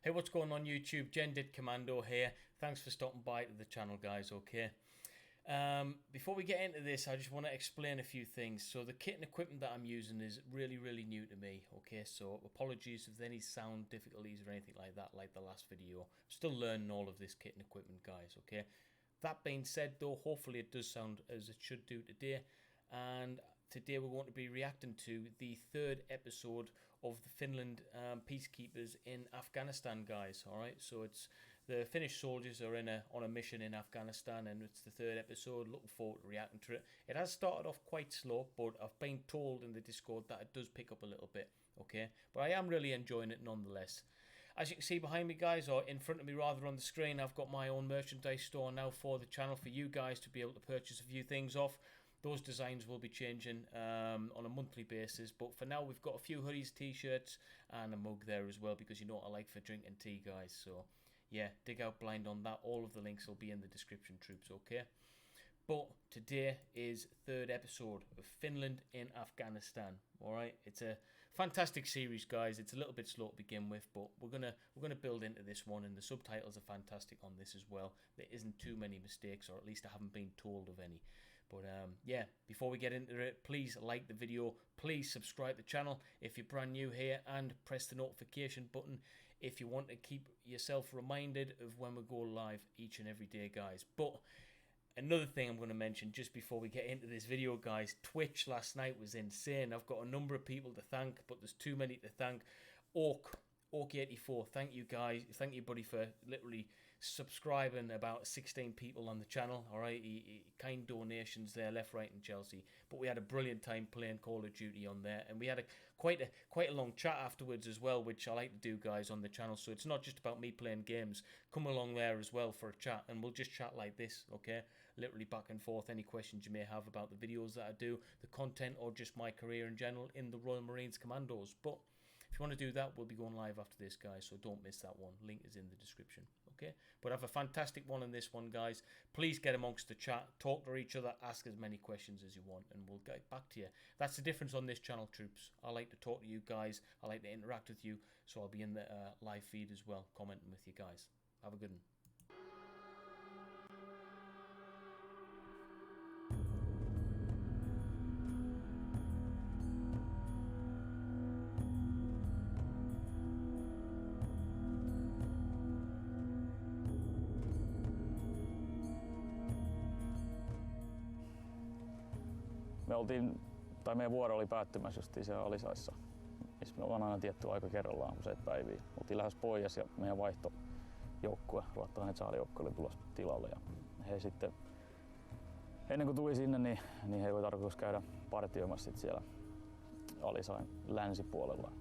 Hey, what's going on YouTube? Dit Commando here. Thanks for stopping by to the channel, guys, okay? Before we get into this, I just want to explain a few things. So the kit and equipment that I'm using is really new to me, okay? So apologies if there's any sound difficulties or anything like that, like the last video. I'm still learning all of this kit and equipment, guys, okay? That being said, though, hopefully it does sound as it should do today. And today we're going to be reacting to the third episode of the Finland peacekeepers in Afghanistan, guys. All right, so it's the Finnish soldiers are on a mission in Afghanistan, and it's the third episode. Looking forward to reacting to it. It has started off quite slow, but I've been told in the Discord that it does pick up a little bit. Okay, but I am really enjoying it nonetheless. As you can see behind me, guys, or in front of me rather on the screen, I've got my own merchandise store now for the channel for you guys to be able to purchase a few things off. Those designs will be changing on a monthly basis, but for now we've got a few hoodies, t-shirts and a mug there as well, because you know what I like for drinking tea, guys. So yeah, dig out blind on that. All of the links will be in the description, troops, okay? But today is third episode of Finland in Afghanistan. All right, it's a fantastic series, guys. It's a little bit slow to begin with, but we're gonna build into this one, and the subtitles are fantastic on this as well. There isn't too many mistakes, or at least I haven't been told of any. But yeah, before we get into it, please like the video, please subscribe to the channel if you're brand new here, and press the notification button if you want to keep yourself reminded of when we go live each and every day, guys. But another thing I'm going to mention just before we get into this video, guys, Twitch last night was insane. I've got a number of people to thank, but there's too many to thank. Ork84, thank you, guys. Thank you, buddy, for literally subscribing about 16 people on the channel. All right, kind donations there, left, right, and Chelsea. But we had a brilliant time playing Call of Duty on there, and we had quite a long chat afterwards as well, which I like to do, guys, on the channel. So it's not just about me playing games. Come along there as well for a chat, and we'll just chat like this, okay? Literally back and forth. Any questions you may have about the videos that I do, the content, or just my career in general in the Royal Marines Commandos. But if you want to do that, we'll be going live after this, guys, so don't miss that one. Link is in the description, okay? But have a fantastic one in this one, guys. Please get amongst the chat, talk to each other, ask as many questions as you want, and we'll get back to you. That's the difference on this channel, troops. I like to talk to you guys. I like to interact with you, so I'll be in the live feed as well, commenting with you guys. Have a good one. Meidän vuoro oli päättymässä justiin siellä Alisaissa, missä me ollaan aina tietty aika kerrallaan useita päiviä. Oltiin lähes pois ja meidän vaihtojoukkue, ruotsalainen saalijoukko oli tulossa tilalle. Ja he sitten, ennen kuin tuli sinne, niin he oli tarkoitus käydä partioimassa siellä Alisain länsipuolella.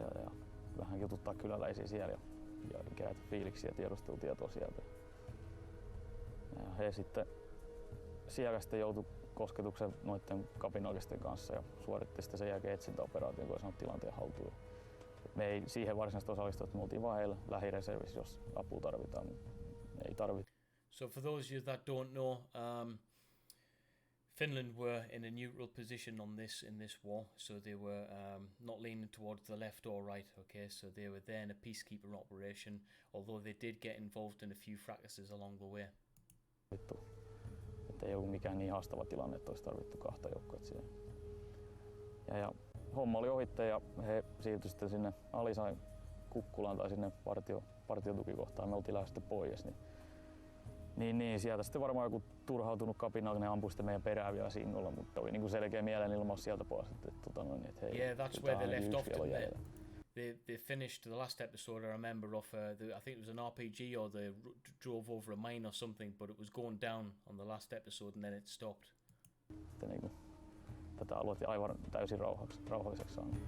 Ja vähän jututtaa kyläläisiä siellä ja kerätä fiiliksiä ja tiedustelutietoa sieltä. Ja he sitten siellä joutui kosketuksen noiden kapinallisten kanssa ja suoritti sitten sen jälkeen etsintäoperaation, kun ei saanut tilanteen haltuun. Me ei siihen varsinaisesti osallistu, että me oltiin vaan heillä lähireservissä, jos apua tarvitaan, mutta ei tarvitse. So for those of you that don't know, Finland were in a neutral position on this in this war, so they were not leaning towards the left or right. Okay, so they were there in a peacekeeper operation, although they did get involved in a few fracases along the way. Että ei ollut mikään niin haastava tilanne, että olisi tarvittu kahta joukkoa siihen. Ja homma oli ohitte ja he siirtyi sitten sinne Alisain kukkulaan tai sinne partiotukikohtaan. Me oltiin lähes sitten pois. Niin sieltä sitten varmaan joku turhautunut kapinallinen ampui sitten meidän perään vielä singolla, mutta oli niinku selkeä mielenilmaus sieltä puolesta, että hei, yeah, that's where they left off. They finished the last episode, I remember, off I think it was an RPG, or they drove over a mine or something, but it was going down on the last episode and then it stopped. Niin tätä aluetta aivan täysin rauhalliseksi saanut.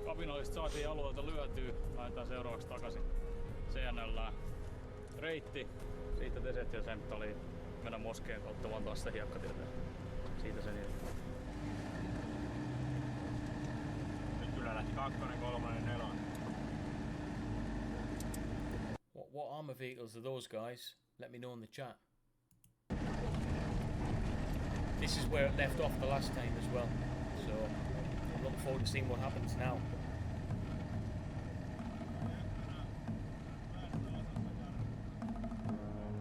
Kapinallista saatiin alueelta lyötyä. Lähdetään seuraavaksi takaisin CNL:ään. Reitti siitä Desertio-Sempt oli mennä Moskeen kautta vaan taas sitä hiekkatieteen. Siitä sen jälkeen. Nyt kyllä lähti 2, 3, 4. what armour vehicles are those, guys? Let me know in the chat. This is where it left off the last time as well, so I'm looking forward to seeing what happens now.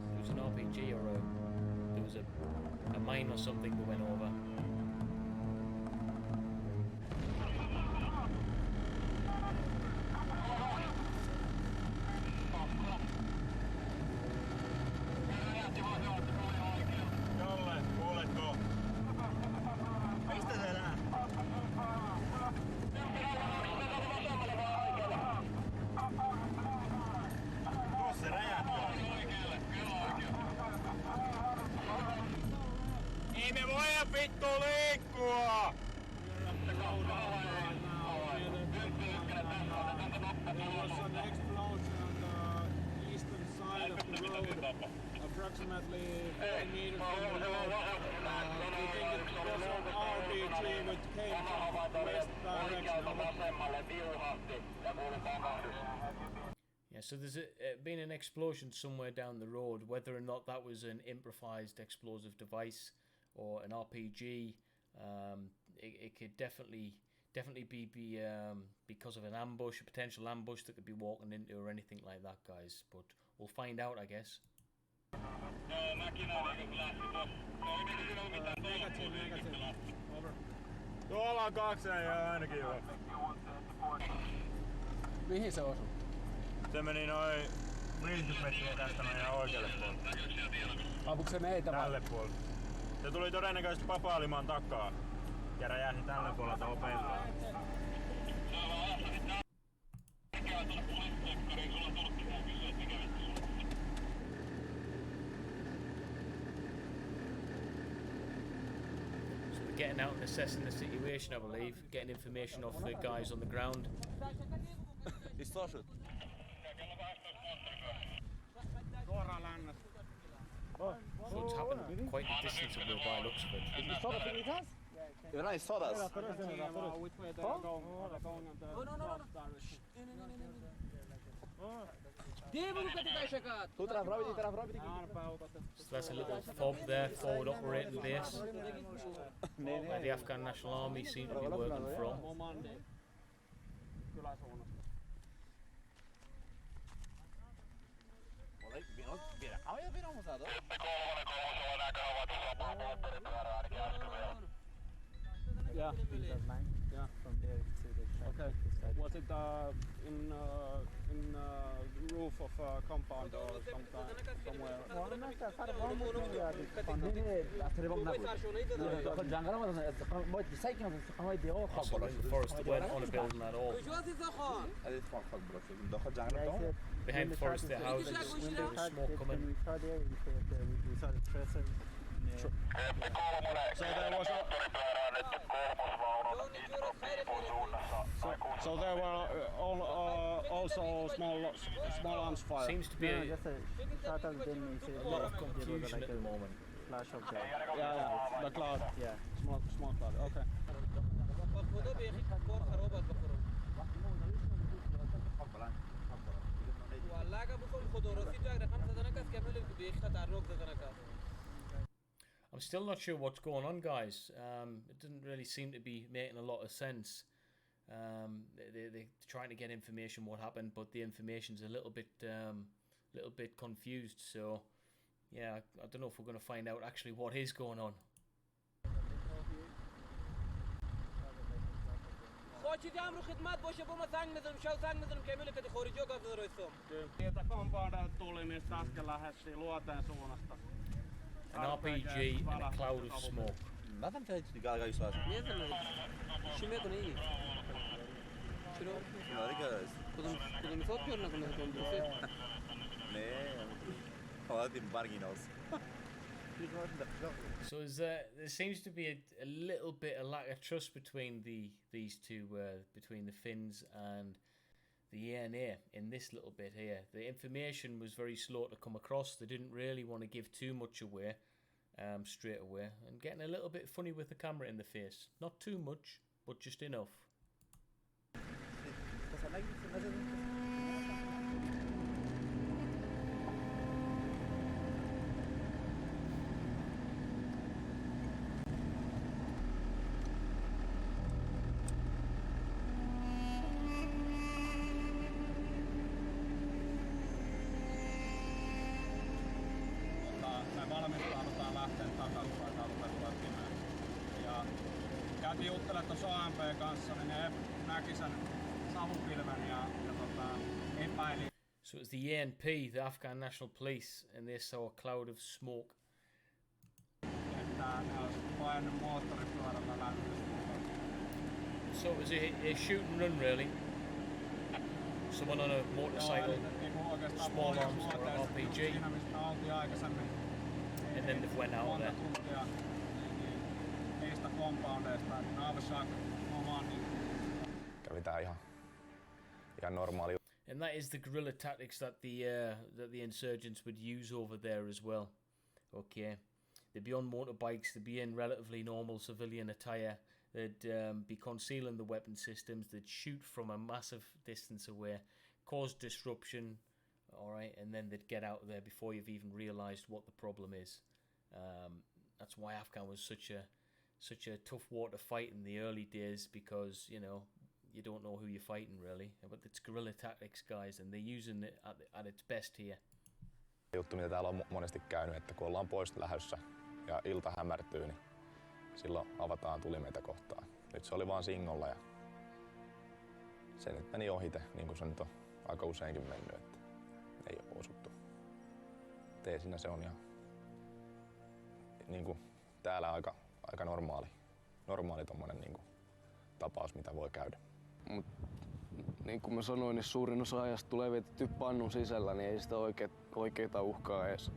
There was an RPG or there was a mine or something that went over. Approximately 4 meters from the road. We think it was an RPG which came from the west direction. Yeah, so there's been an explosion somewhere down the road. Whether or not that was an improvised explosive device or an RPG, it could definitely be because of an ambush, a potential ambush that could be walking into or anything like that, guys. But we'll find out, I guess. Tuolla on 2 ja ainakin jo. Mihin se osui? Se meni noin 50 metriä tästä noin ihan oikealle puolelle. Ampuiko se meitä vai? Tälle puolelle. Se tuli todennäköisesti Papaalimaan takaa ja räjähti tälle puolelle tuohon peltoon. Getting out and assessing the situation, I believe. Getting information off the guys on the ground. So it's happened quite a distance away by the looks of it. You saw the thing it has? When I saw that, Which way they are going? Are they going in the north direction? So that's a little fob there, forward operating base, where the Afghan National Army seem to be working from. Yeah, yeah. From there to the Okay. Was it in roof of a compound or somewhere? The forest weren't on a building at all. Behind the forest, the houses, there was smoke coming. So there was so there were also small arms fire. Seems to be a lot of confusion at the moment. Flash of the Yeah, the cloud. yeah. Small cloud. Okay. I'm still not sure what's going on, guys. It doesn't really seem to be making a lot of sense. They're trying to get information what happened, but the information's a little bit confused. So, yeah, I don't know if we're going to find out actually what is going on. An RPG and a cloud of smoke. nothing to the guy who's like, شنو يكون ايه؟ شنو؟ كنا نفكر ولا كنا نفكر؟ هذه مبارجينوس. So there seems to be a little bit of lack of trust between these two, between the Finns and the ANA in this little bit here. The information was very slow to come across. They didn't really want to give too much away straight away, and getting a little bit funny with the camera in the face. Not too much, but just enough. juttelee tuossa OMP kanssa, niin ne näki sen savupilven ja epäili. So it was the ANP, the Afghan National Police, and they saw a cloud of smoke. Että ne olisi painut moottoripyörällä läpi. So it was a shoot and run, really. Someone on a motorcycle, small arms or an RPG, Siinä mistä oltiin aikaisemmin. and then they went out Monta there. tuntia niistä compoundeista, että Naavashak omaan niin. Kävi tää ihan normaali. And that is the guerrilla tactics that the insurgents would use over there as well. Okay, they'd be on motorbikes, they'd be in relatively normal civilian attire, they'd be concealing the weapon systems, they'd shoot from a massive distance away, cause disruption, alright, and then they'd get out there before you've even realised what the problem is. That's why Afghan was such a tough war to fight in the early days, because, you know, you don't know who you're fighting really, but it's guerrilla tactics, guys, and they're using it at its best here. Juttu, mitä täällä on monesti käynyt, että kun ollaan pois lähdössä ja ilta hämärtyy, niin silloin avataan tuli meitä kohtaan. Nyt se oli vaan singolla ja se nyt meni ohite, niin kuin se nyt on aika useinkin mennyt, että ei ole osuttu. Teesinä se on ihan niin kuin täällä aika normaali tommonen niin kuin tapaus, mitä voi käydä. Mut niin kuin mä sanoin, niin suurin osa ajasta tulee vietetty pannun sisällä, niin ei sitä oikeeta uhkaa edes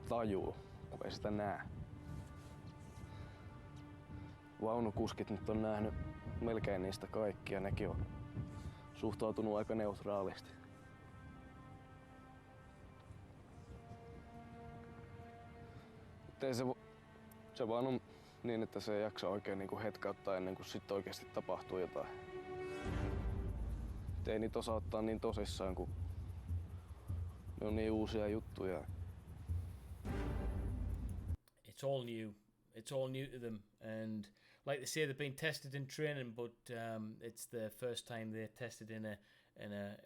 tajuu, kun ei sitä näe. Vaunukuskit nyt on nähnyt melkein niistä kaikkia, nekin on suhtautunut aika neutraalisti. Se vaan on niin, että se ei jaksa oikein niin kuin hetkauttaa ennen kuin sitten oikeasti tapahtuu jotain. Ei niitä osaa ottaa niin tosissaan, kun ne on niin uusia juttuja. It's all new. It's all new to them, and like they say, they've been tested in training, but it's the first time they're tested in a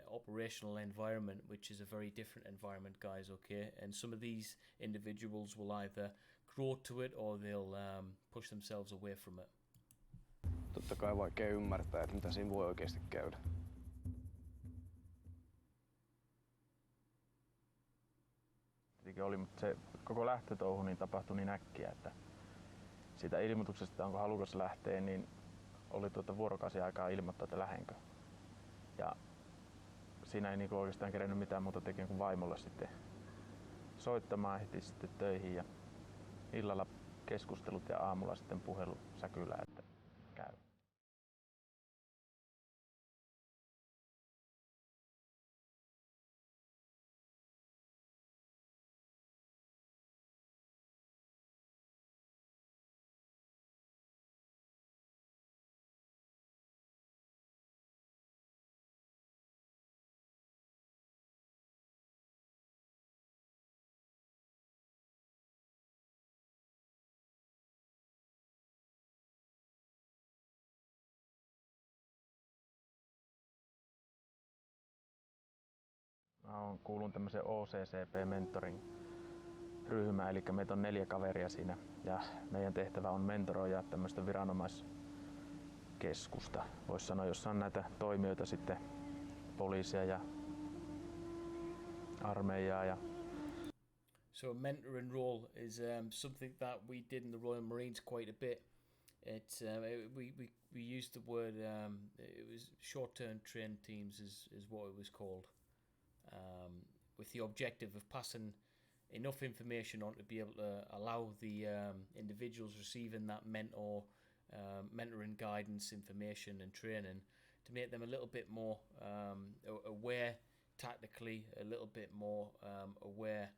operational environment, which is a very different environment, guys. Okay, and some of these individuals will either grow to it or they'll push themselves away from it. Totta kai vaikea ymmärtää, että mitä siinä voi oikeasti käydä. Oli, mutta se koko lähtötouhu niin tapahtui niin äkkiä, että siitä ilmoituksesta, onko halukas lähteä, niin oli vuorokausi aikaa ilmoittaa, että lähdenkö. Ja siinä ei niinku oikeastaan kerennyt mitään muuta tekemään kuin vaimolle sitten soittamaan, heti sitten töihin ja illalla keskustelut ja aamulla sitten puhelu säkylään, että käy. Mä kuulun tämmöiseen OCCP-mentorin ryhmään, eli meitä on 4 kaveria siinä ja meidän tehtävä on mentoroida tämmöistä viranomaiskeskusta. Voisi sanoa, jossa on näitä toimijoita sitten poliisia ja armeijaa. Ja So a mentoring role is something that we did in the Royal Marines quite a bit. It's we used the word it was short-term trained teams is what it was called. With the objective of passing enough information on to be able to allow the individuals receiving that mentoring guidance, information and training to make them a little bit more aware tactically, a little bit more aware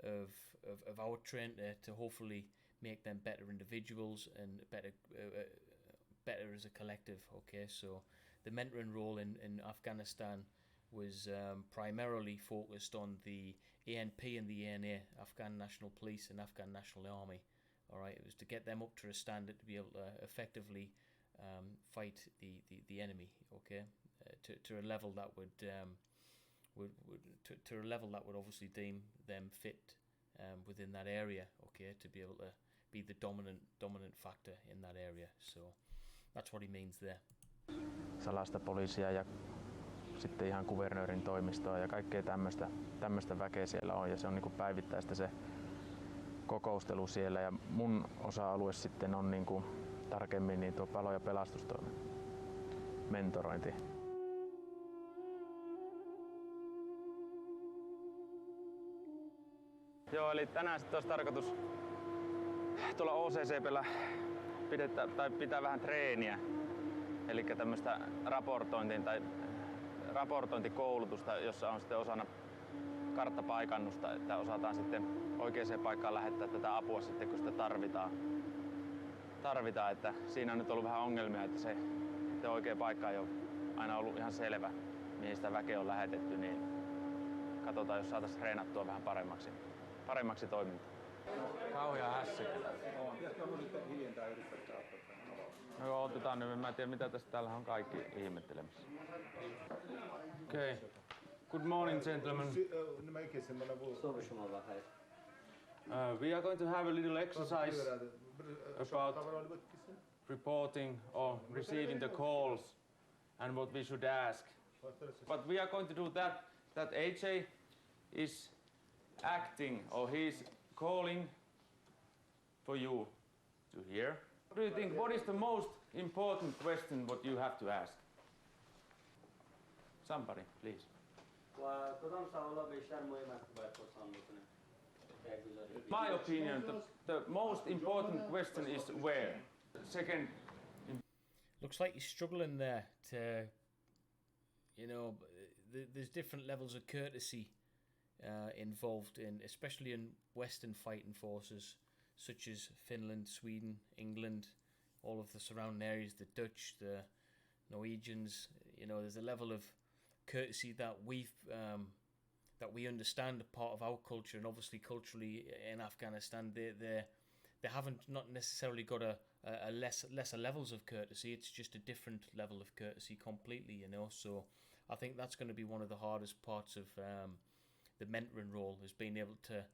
of our training to hopefully make them better individuals and better as a collective. Okay, so the mentoring role in Afghanistan was primarily focused on the ANP and the ANA, Afghan National Police and Afghan National Army. All right, it was to get them up to a standard to be able to effectively fight the enemy. Okay, to a level that would obviously deem them fit within that area. Okay, to be able to be the dominant factor in that area. So that's what he means there. Salaista poliisia ja sitten ihan kuvernöörin toimistoa ja kaikkea tämmöistä väkeä siellä on, ja se on niin kuin päivittäistä se kokoustelu siellä, ja mun osa-alue sitten on niin kuin tarkemmin niin tuo palo- ja pelastustoimen mentorointi. Joo, eli tänään sitten olisi tarkoitus tuolla OCCP:llä pitää vähän treeniä, eli tämmöistä raportointikoulutusta, jossa on sitten osana karttapaikannusta, että osataan sitten oikeaan paikkaan lähettää tätä apua sitten, kun sitä tarvitaan. Että siinä on nyt ollut vähän ongelmia, että se oikea paikka ei ole aina ollut ihan selvä, mihin sitä väkeä on lähetetty, niin katsotaan, jos saataisiin treenattua vähän paremmaksi toimintaa. Kauhea hässi. No otetaan nyt, mä en tiedä mitä tässä täällä on kaikki ihmettelemässä. Okay. Good morning, gentlemen. We are going to have a little exercise about reporting or receiving the calls and what we should ask. But we are going to do that AJ is acting, or he's calling for you to hear. What do you think? What is the most important question what you have to ask? Somebody, please. My opinion, the most important question is where. Second. Looks like you're struggling there to, there's different levels of courtesy involved in, especially in Western fighting forces, such as Finland, Sweden, England, all of the surrounding areas, the Dutch, the Norwegians. There's a level of courtesy that we understand, a part of our culture, and obviously culturally in Afghanistan, they haven't not necessarily got a lesser levels of courtesy. It's just a different level of courtesy completely, So I think that's going to be one of the hardest parts of the mentoring role, is being able to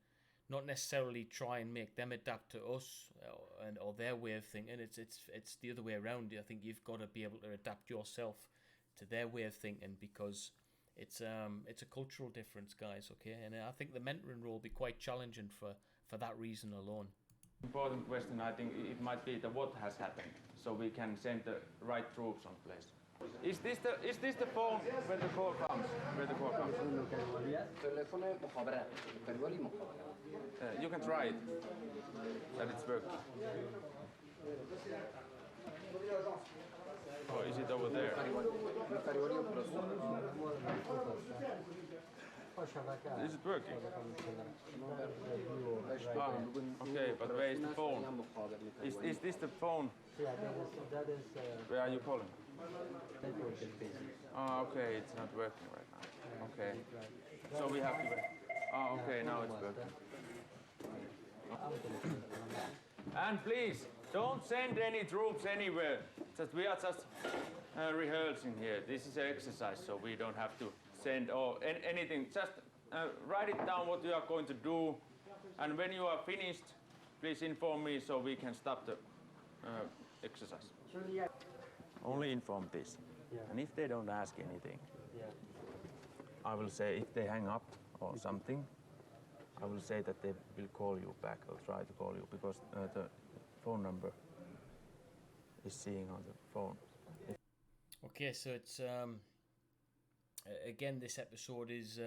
not necessarily try and make them adapt to us or their way of thinking. It's the other way around. I think you've got to be able to adapt yourself to their way of thinking, because it's a cultural difference, guys. Okay, and I think the mentoring role will be quite challenging for that reason alone. Important question, I think it might be what has happened, so we can send the right troops on place. Is this the phone where the call comes? You can try it. That it's working. Oh, is it over there? Is it working? Okay, but where is the phone? Is this the phone? Where are you calling? Oh, okay, it's not working right now. Okay. So we have to wait. Oh, okay, now it's working. And please, don't send any troops anywhere. We are just rehearsing here. This is an exercise, so we don't have to send or anything. Just write it down what you are going to do, and when you are finished, please inform me so we can stop the exercise. Only inform this. Yeah. And if they don't ask anything, I will say, if they hang up or something, I will say that they will call you back or try to call you, because the phone number is seeing on the phone. Okay, so it's again, this episode is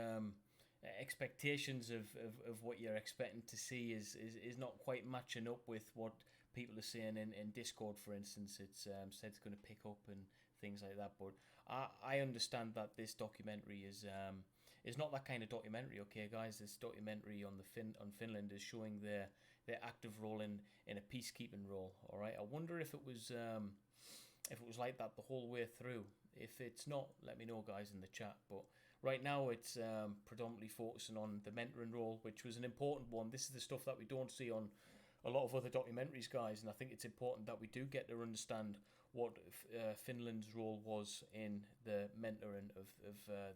expectations of what you're expecting to see is not quite matching up with what people are saying in Discord, for instance. It's said it's going to pick up and things like that, but I understand that this documentary is not that kind of documentary. Okay, guys, this documentary on Finland is showing their active role in a peacekeeping role. All right, I wonder if it was like that the whole way through. If it's not, let me know, guys, in the chat. But right now it's predominantly focusing on the mentoring role, which was an important one. This is the stuff that we don't see on a lot of other documentaries, guys, and I think it's important that we do get to understand what Finland's role was in the mentoring of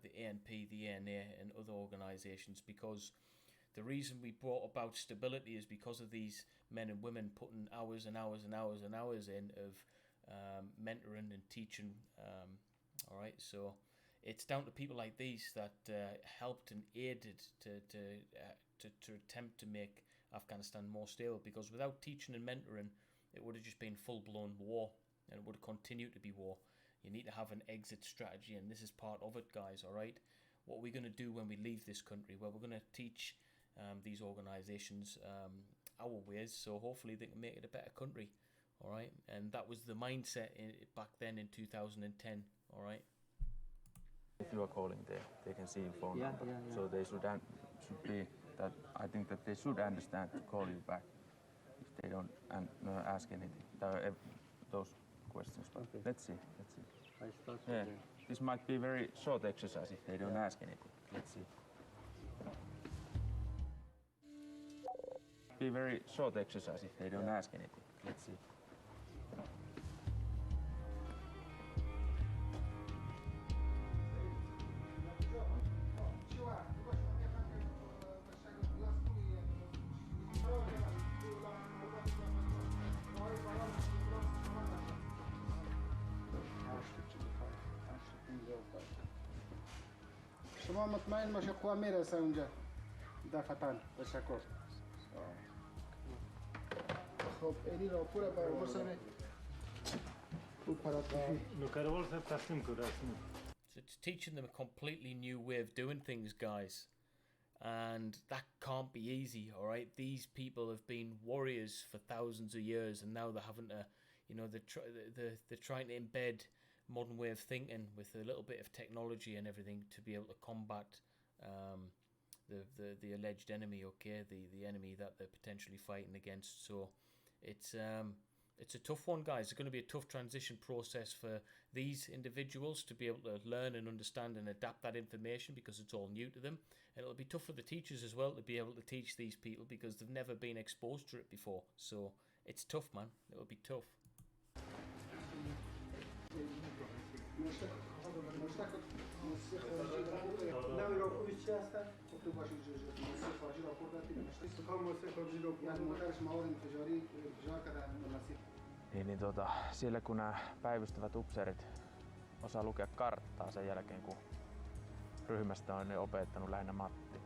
the ANP, the ANA, and other organisations, because the reason we brought about stability is because of these men and women putting hours and hours and hours and hours in of mentoring and teaching. All right, so it's down to people like these that helped and aided to attempt to make Afghanistan more stable, because without teaching and mentoring, it would have just been full-blown war, and it would have continued to be war. You need to have an exit strategy, and this is part of it, guys, all right? What are we going to do when we leave this country? Well, we're going to teach these organisations our ways, so hopefully they can make it a better country, all right? And that was the mindset back then in 2010, all right? If you are calling there, they can see your phone number. Yeah. So they should be that. I think that they should understand to call you back if they don't ask anything. Those questions, but okay. Let's see. I start yeah. This might be very short exercise if they don't ask anything. Let's see. Be very short exercise if they don't ask anything. Let's see. شما مطمئن باشید قوا میرسه اونجا دفتر تشکر خب اینی راپور برای سر So it's teaching them a completely new way of doing things, guys, and that can't be easy, all right? These people have been warriors for thousands of years, and now they're having to, they're trying to embed modern way of thinking with a little bit of technology and everything to be able to combat the alleged enemy, okay, the enemy that they're potentially fighting against. So it's a tough one, guys. It's going to be a tough transition process for these individuals to be able to learn and understand and adapt that information, because it's all new to them. And it'll be tough for the teachers as well to be able to teach these people, because they've never been exposed to it before. So it's tough, man. It'll be tough. Siellä kun nämä päivystävät upseerit osaa lukea karttaa sen jälkeen, kun ryhmästä on ne opettanut lähinnä Matti.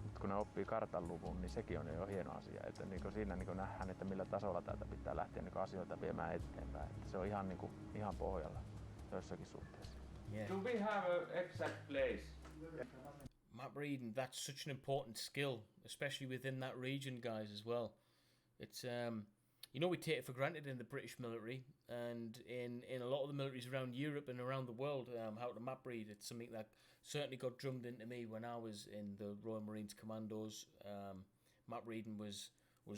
Mutta kun ne oppii kartan luvun, niin sekin on jo hieno asia. Että siinä nähdään, että millä tasolla täältä pitää lähteä asioita viemään eteenpäin. Että se on ihan pohjalla joissakin suhteessa. Yeah. Do we have an exact place? Map reading, that's such an important skill, especially within that region, guys, as well. It's we take it for granted in the British military and in a lot of the militaries around Europe and around the world, how to map read. It's something that certainly got drummed into me when I was in the Royal Marines Commandos. Map reading was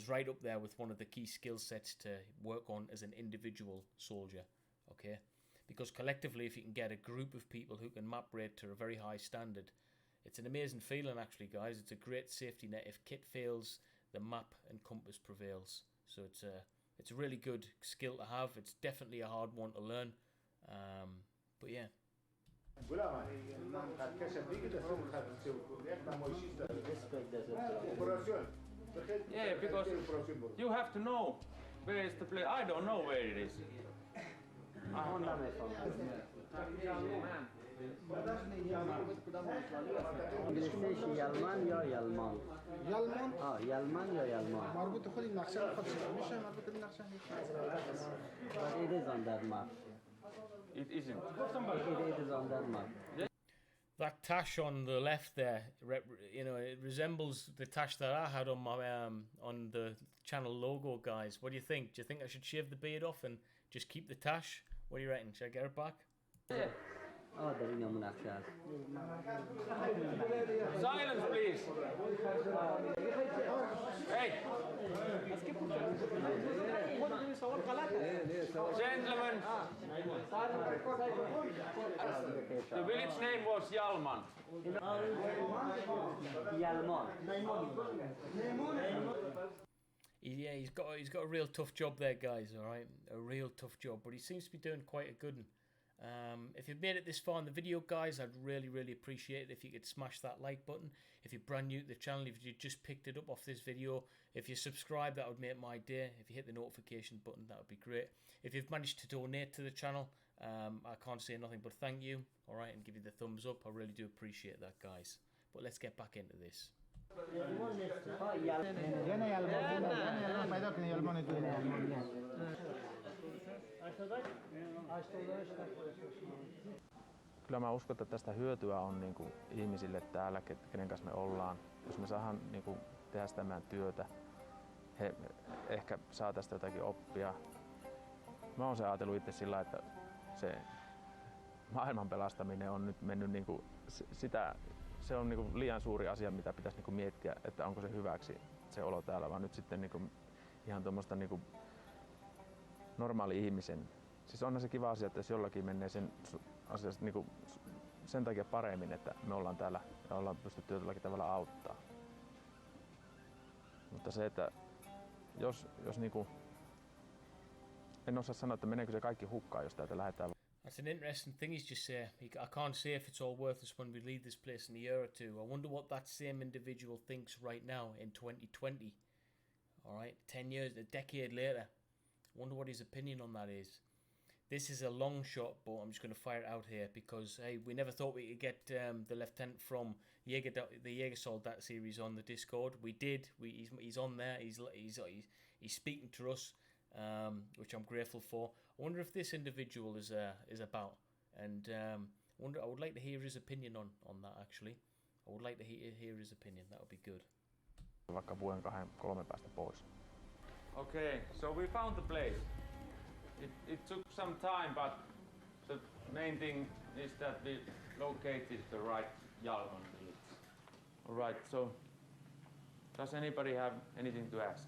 right up there with one of the key skill sets to work on as an individual soldier, okay? Because collectively, if you can get a group of people who can map read to a very high standard, it's an amazing feeling, actually, guys. It's a great safety net. If kit fails, the map and compass prevails. So it's a really good skill to have. It's definitely a hard one to learn. But yeah. Yeah, because you have to know where is the place. I don't know where it is. یلمن یا یلمان یلمان یلمن یا یلمان مربوط خودی نقشه خودش میشه مربوط به نقشه but it is on that map. It isn't. It is on that map. That tash on the left there, it resembles the tash that I had on my on the channel logo, guys. What do you think? Do you think I should shave the beard off and just keep the tash? What do you reckon? Should I get it back? Yeah. Oh, there is no naqsha. Silence, please. Hey. Gentlemen. The village name was Yalman. Yalman. Yeah, he's got a real tough job there, guys. All right, a real tough job, but he seems to be doing quite a good one. If you've made it this far in the video, guys, I'd really appreciate it if you could smash that like button. If you're brand new to the channel, if you just picked it up off this video, if you subscribe, that would make my day. If you hit the notification button, that would be great. If you've managed to donate to the channel, I can't say nothing but thank you, alright, and give you the thumbs up. I really do appreciate that, guys. But let's get back into this. Kyllä mä uskon, että tästä hyötyä on niin kuin ihmisille täällä, kenen kanssa me ollaan. Jos me saadaan niin kuin tehdä sitä meidän työtä, he ehkä saa tästä jotakin oppia. Mä oon se ajatellut itse sillä, että se maailman pelastaminen on nyt mennyt niin kuin se on niin kuin liian suuri asia, mitä pitäisi niin kuin miettiä, että onko se hyväksi se olo täällä, vaan nyt sitten niin kuin ihan tuommoista niin kuin normaali ihmisen. Siis onhan se kiva asia, että jos jollakin menee sen asiasta niin kuin sen takia paremmin, että me ollaan täällä ja ollaan pystytty jollakin tavalla auttaa. Mutta se, että jos niin kuin, en osaa sanoa, että meneekö se kaikki hukkaan, jos täältä lähdetään. That's an interesting thing he's just said. I can't say if it's all worth us when we leave this place in a year or two. I wonder what that same individual thinks right now in 2020. Alright, 10 years, a decade later. I wonder what his opinion on that is. This is a long shot, but I'm just going to fire it out here because, hey, we never thought we could get the lieutenant from the Jägersoldat series on the Discord. We did. He's on there. He's speaking to us, which I'm grateful for. I wonder if this individual is about, and I would like to hear his opinion on that. Actually, I would like to hear his opinion. That would be good. Vaikka vuoden 2-3 päästä pois. Okay, so we found the place. It took some time, but the main thing is that we located the right Jalman village. Alright, so does anybody have anything to ask?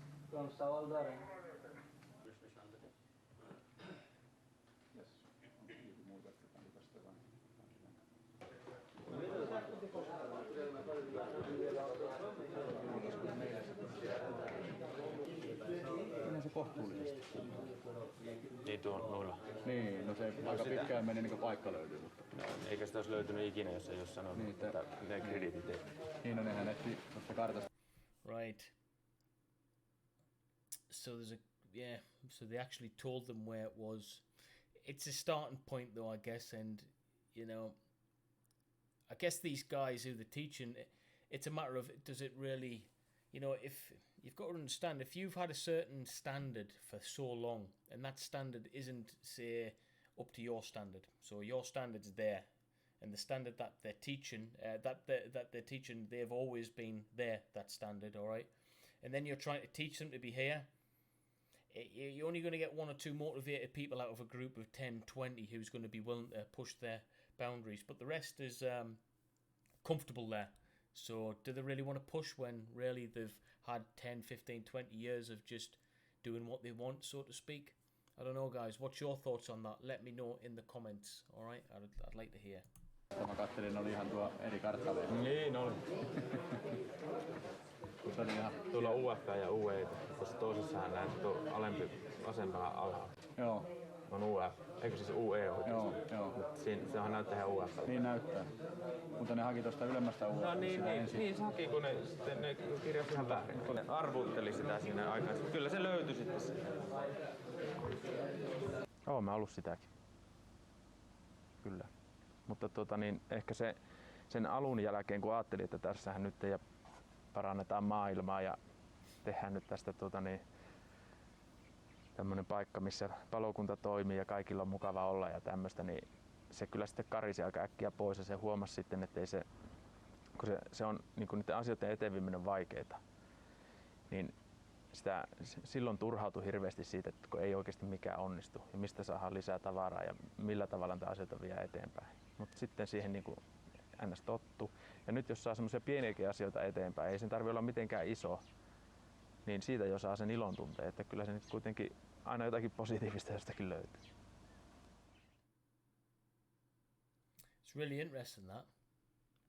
Miten se kohtuullisesti? Ei tuon noilla. Niin, no se aika pitkään meni niin kuin paikka löytyy. Mutta... Eikä sitä olisi löytynyt ikinä, jos ei olisi sanonut, niin, että ne kreditit ei. Niin, no nehän etti tuosta kartasta. Right. So so they actually told them where it was. It's a starting point though, I guess, and you know, I guess these guys who they're teaching, it's a matter of, does it really, you know, if you've got to understand, if you've had a certain standard for so long and that standard isn't, say, up to your standard, so your standard's there, and the standard that they're teaching, they've always been there, that standard, all right, and then you're trying to teach them to be here, you're only going to get 1 or 2 motivated people out of a group of 10, 20 who's going to be willing to push their boundaries, but the rest is comfortable there. So do they really want to push when really they've had 10, 15, 20 years of just doing what they want, so to speak? I don't know, guys. What's your thoughts on that? Let me know in the comments, all right? I'd like to hear. Mä katselin, oli ihan tuo eri karttalle. Niin oli. Tuolla UF ja UE, tuossa toisessahan näet tuo alempi vasempana alhaalla. Joo. On UF. Eikö siis UE oikeasti? Joo. Sehän näyttää ihan UF. Niin näyttää. Mutta ne haki tuosta ylemmästä UF. No niin se haki, kun ne kirjasi ihan väärin. Ne arvutteli sitä siinä aikaan. Kyllä se löytyi sitten. Oon mä ollut sitäkin. Kyllä. Mutta ehkä sen alun jälkeen, kun ajattelin, että tässähän nyt ei parannetaan maailmaa ja tehdään nyt tästä tämmönen paikka, missä palokunta toimii ja kaikilla on mukava olla ja tämmöistä, niin se kyllä sitten karisi aika äkkiä pois ja se huomasi sitten, että kun se on niin kuin niiden asioiden eteneminen on vaikeaa, niin silloin turhautui hirveästi siitä, että kun ei oikeasti mikään onnistu ja mistä saadaan lisää tavaraa ja millä tavalla niitä asioita vie eteenpäin. Mutta sitten siihen niin kuin ns. Tottu. Ja nyt jos saa semmoisia pieniäkin asioita eteenpäin, ei sen tarvitse olla mitenkään iso, niin siitä jo saa sen ilon tunteen, että kyllä se nyt kuitenkin aina jotakin positiivista jostakin löytyy. It's really interesting that.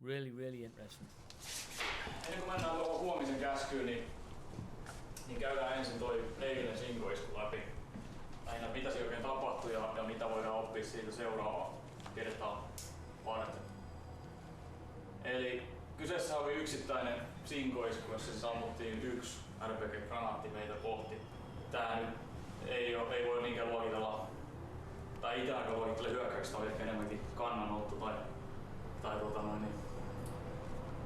Really interesting. Ennen kuin mennään tuohon huomisen käskyyn, niin käydään ensin toi eilinen sinkoisku läpi. lähinnä mitä siinä oikein tapahtui ja mitä voidaan oppia siitä seuraavaa kertaa varten. Eli kyseessä oli yksittäinen sinkoisku, jossa siis ammuttiin yksi RPG-granaatti meitä kohti. Tää nyt ei voi niinkään luokitella, tai itse aika luokittele hyökkäyksestä, oli ehkä enemmänkin kannanotto tai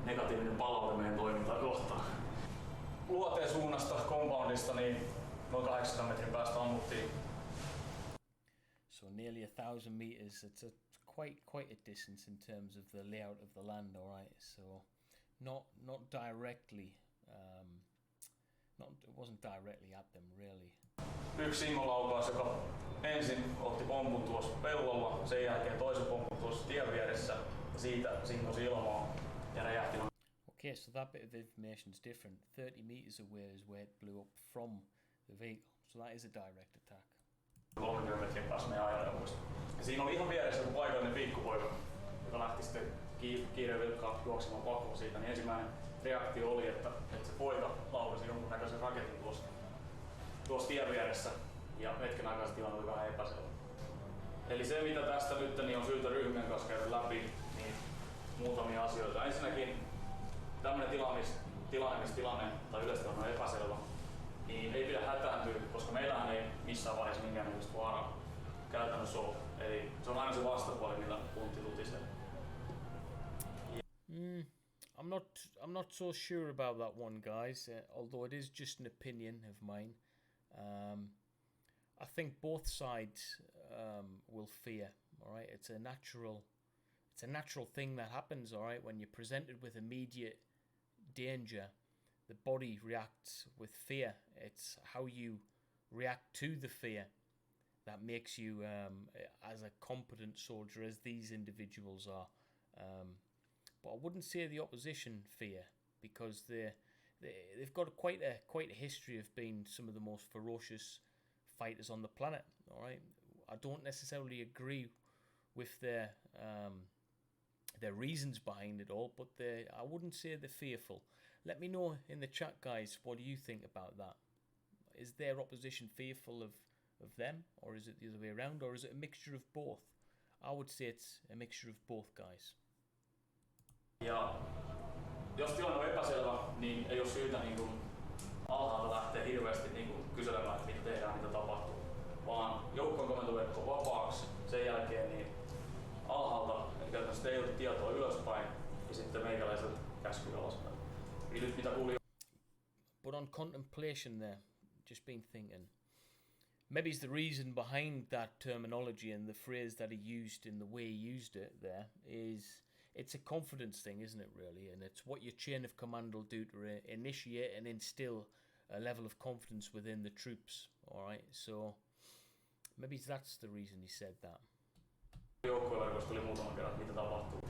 negatiivinen palaute meidän toimintaa kohtaan. Luoteen suunnasta, compoundista, niin noin 800 metrin päästä ammuttiin. So nearly 1,000 meters. It's quite a distance in terms of the layout of the land. All right, so not directly. It wasn't directly at them really. Yksi singolaukaus, joka ensin otti pompun tuossa pellolla, sen jälkeen toisen pompun tuossa tien vieressä ja siitä singosi ilmaan ja räjähti. Okay, so that bit of information is different. 30 meters away is where it blew up from the vehicle, so that is a direct attack. 30 metrin päässä meidän ajoneuvoista. Ja siinä oli ihan vieressä joku paikallinen pikkupoika, joka lähti sitten kiireen vilkkaan juoksemaan pakoon siitä, niin ensimmäinen reaktio oli, että se poika laukasi jonkunnäköisen raketin tuossa tien vieressä ja hetken aikaa se tilanne oli vähän epäselvä. Eli se mitä tästä nyt niin on syytä ryhmien kanssa käydä läpi, niin muutamia asioita. Ensinnäkin tämmöinen tilanne tai yleistilanne on epäselvä, niin ei pidä hätääntyä, koska meillähän ei missään vaiheessa minkäännäköistä vaaraa käytännössä ole. Eli se on aina se vastapuoli, millä puntti lutisee. I'm not so sure about that one, guys. Although it is just an opinion of mine. I think both sides will fear. All right, it's a natural thing that happens. All right, when you're presented with immediate danger, the body reacts with fear. It's how you react to the fear that makes you as a competent soldier, as these individuals are. But I wouldn't say the opposition fear, because they've got quite a history of being some of the most ferocious fighters on the planet. All right, I don't necessarily agree with their reasons behind it all, but I wouldn't say they're fearful. Let me know in the chat, guys, what do you think about that? Is their opposition fearful of them, or is it the other way around, or is it a mixture of both? I would say it's a mixture of both, guys. Ja jos tilanne on epäselvä, niin ei ole syytä niin kuin alhaalta lähteä hirveästi niin kuin kyselemään, että mitä tehdään, mitä tapahtuu. Vaan joukkojen komentoverkko vapaaksi, sen jälkeen niin alhaalta käytännössä teiltä tietoa ylöspäin ja sitten meikäläiset käskyy alaspäin. Nyt mitä kuuli. But on contemplation there, just been thinking, maybe it's the reason behind that terminology and the phrase that he used in the way he used it there is it's a confidence thing, isn't it, really? And it's what your chain of command will do to initiate and instill a level of confidence within the troops, all right? So maybe that's the reason he said that. Joukkueverkosta tuli muutaman kerran, mitä tapahtuu,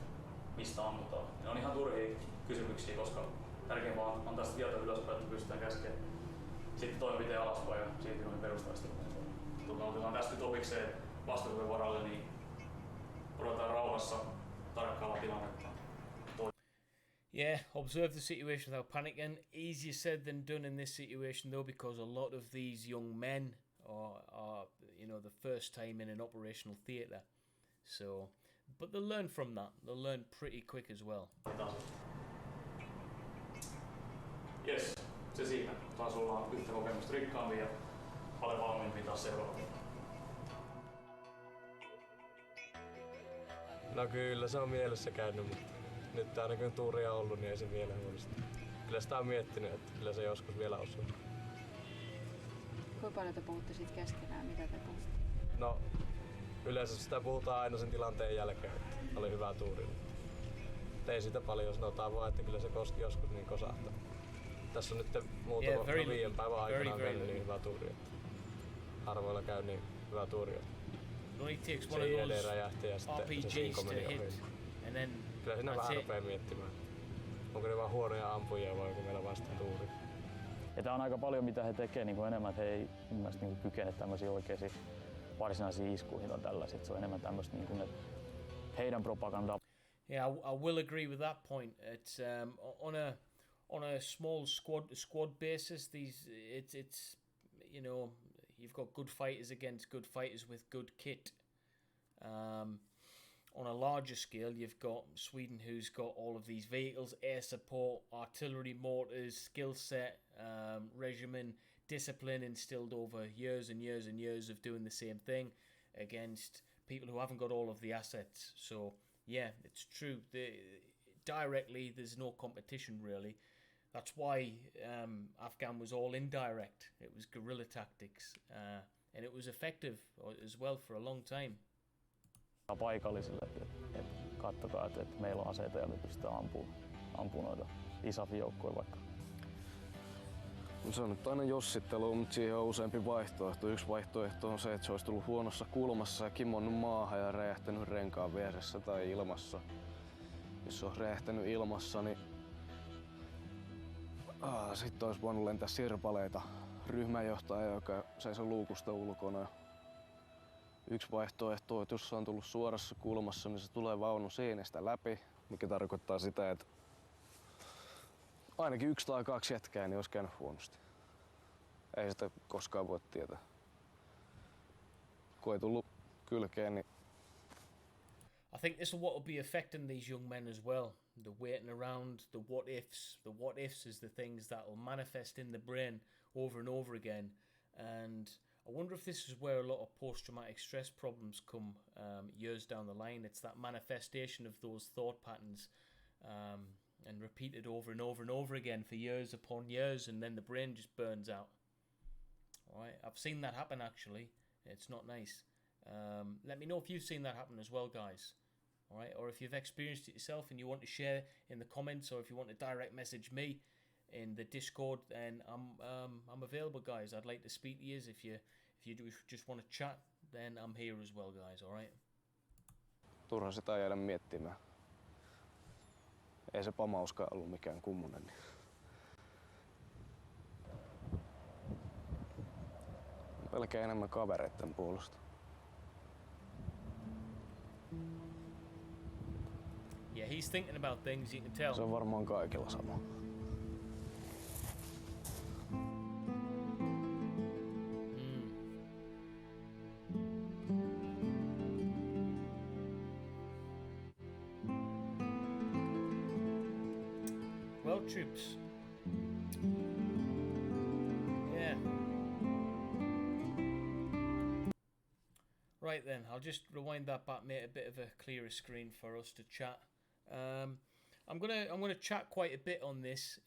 mistä ammutaan. Ne on ihan turhia kysymyksiä, koska tärkeintä on antaa sitä tietoa ylöspäin, että pystytään käskeä sitten toimenpiteen alaspäin ja siirtyä noihin perustaisteluihin. Otetaan tästä nyt opikseen vastaisuuden varalle, niin odotetaan rauhassa tarkkailla tilannetta. Yeah, observe the situation without panicking. Easier said than done in this situation, though, because a lot of these young men are the first time in an operational theatre. So, but they'll learn from that. They'll learn pretty quick as well. Yes, se siinä. Taas ollaan yhtä kokemusta rikkaampia ja paljon valmiimpia taas seuraavaan. No kyllä se on mielessä käynyt, mutta nyt aina kun tuuria on ollut, niin ei se vielä muista. Kyllä sitä on miettinyt, että kyllä se joskus vielä osuu. Kuinka paljon te puhutte siitä keskenään? Mitä te puhutte? No yleensä sitä puhutaan aina sen tilanteen jälkeen, että oli hyvä tuuri. Ei sitä paljon, sanotaan vaan, että kyllä se koski joskus niin kosahtaa. Tässä on nyt muutama 5 päivän aikana käynyt niin hyvä tuuri, että harvoilla käy niin hyvä tuuri. Only takes one of those RPGs to hit, and then kyllä siinä vähän rupeaa miettimään. Onko ne vaan huonoja ampujia vai onko meillä vasta tuuri? Ja tää on aika paljon mitä he tekee niin enemmän, että he ei mun mielestä niin kykene tämmöisiin oikeisiin varsinaisiin iskuihin on tällaiset. Se on enemmän tämmöistä niin heidän propagandaa. Yeah, I will agree with that point. It's on a small squad basis. It's you've got good fighters against good fighters with good kit. On a larger scale, you've got Sweden, who's got all of these vehicles, air support, artillery, mortars, skill set, regimen, discipline instilled over years and years and years of doing the same thing against people who haven't got all of the assets. So yeah, it's true. Directly, there's no competition really. That's why Afghan was all indirect. It was guerrilla tactics, and it was effective as well for a long time. Paikallisille, että kattokaa, että meillä on aseita ja me pystytään ampumaan noita ISAFin joukkoja vaikka. Se on nyt aina jossittelua, mutta siihen on useampi vaihtoehto. Yksi vaihtoehto on se, että se olisi tullut huonossa kulmassa ja kimonnut maahan ja räjähtänyt renkaan vieressä tai ilmassa. Jos se olisi räjähtänyt ilmassa, niin sitten olisi voinut lentää sirpaleita ryhmänjohtaja, joka seisoi luukusta ulkona. Yksi vaihtoehto on, että jos se on tullut suorassa kulmassa, niin se tulee vaunun seinästä läpi, mikä tarkoittaa sitä, että ainakin 1 tai 2 jätkää niin olisi käynyt huonosti. Ei sitä koskaan voi tietää. Kun ei tullut kylkeen, niin... I think this is what will be affecting these young men as well. The waiting around, the what ifs. The what ifs is the things that will manifest in the brain over and over again. And I wonder if this is where a lot of post-traumatic stress problems come years down the line. It's that manifestation of those thought patterns and repeated over and over and over again for years upon years, and then the brain just burns out. All right, I've seen that happen actually. It's not nice. Let me know if you've seen that happen as well, guys. All right, or if you've experienced it yourself and you want to share in the comments, or if you want to direct message me in the Discord, then I'm available, guys. I'd like to speak to you. If you do just want to chat, then I'm here as well, guys. All right. Turha sitä jäädä miettimään. Ei se pamauskaan ollut mikään kummonen. Pelkää enemmän kavereitten puolesta. Yeah, he's thinking about things, you can tell. Se on varmaan kaikilla sama. Well, troops. Yeah. Right then, I'll just rewind that back, make a bit of a clearer screen for us to chat. I'm gonna chat quite a bit on this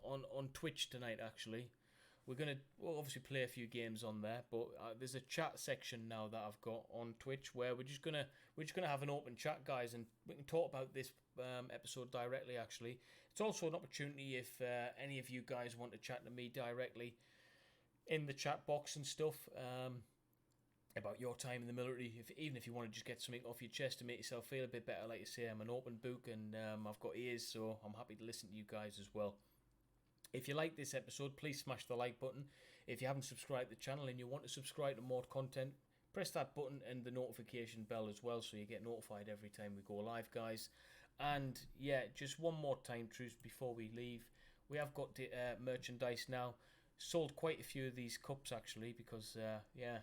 on Twitch tonight. Actually, we'll obviously play a few games on there, but there's a chat section now that I've got on Twitch where we're just gonna have an open chat, guys, and we can talk about this episode directly. Actually, it's also an opportunity if any of you guys want to chat to me directly in the chat box and stuff. About your time in the military, even if you want to just get something off your chest to make yourself feel a bit better. Like I say, I'm an open book and I've got ears, so I'm happy to listen to you guys as well. If you like this episode, please smash the like button. If you haven't subscribed to the channel and you want to subscribe to more content, press that button and the notification bell as well, so you get notified every time we go live, guys. And yeah, just one more time, troops, before we leave, we have got merchandise now. Sold quite a few of these cups actually, because yeah,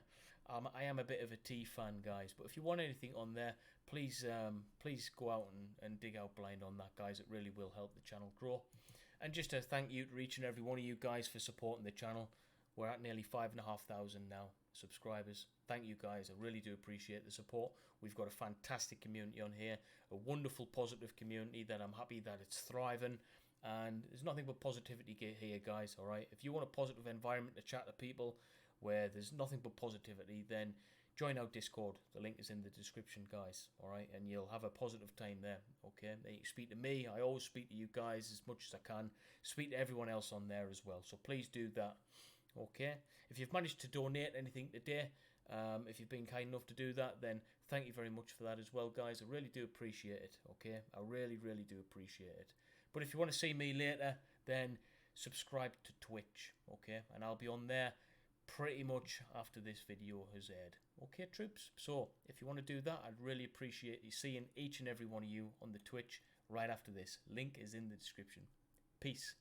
I am a bit of a tea fan, guys. But if you want anything on there, please go out and dig out blind on that, guys. It really will help the channel grow. And just a thank you to each and every one of you guys for supporting the channel. We're at nearly 5,500 now subscribers. Thank you, guys. I really do appreciate the support. We've got a fantastic community on here, a wonderful, positive community that I'm happy that it's thriving. And there's nothing but positivity here, guys. All right. If you want a positive environment to chat to people where there's nothing but positivity, then join our Discord. The link is in the description, guys. All right, and you'll have a positive time there. Okay, you speak to me. I always speak to you guys as much as I can. Speak to everyone else on there as well. So please do that. Okay, if you've managed to donate anything today, if you've been kind enough to do that, then thank you very much for that as well, guys. I really do appreciate it. Okay, I really do appreciate it. But if you want to see me later, then subscribe to Twitch. Okay, and I'll be on there pretty much after this video has aired. Okay, troops? So, if you want to do that, I'd really appreciate you seeing each and every one of you on the Twitch right after this. Link is in the description. Peace.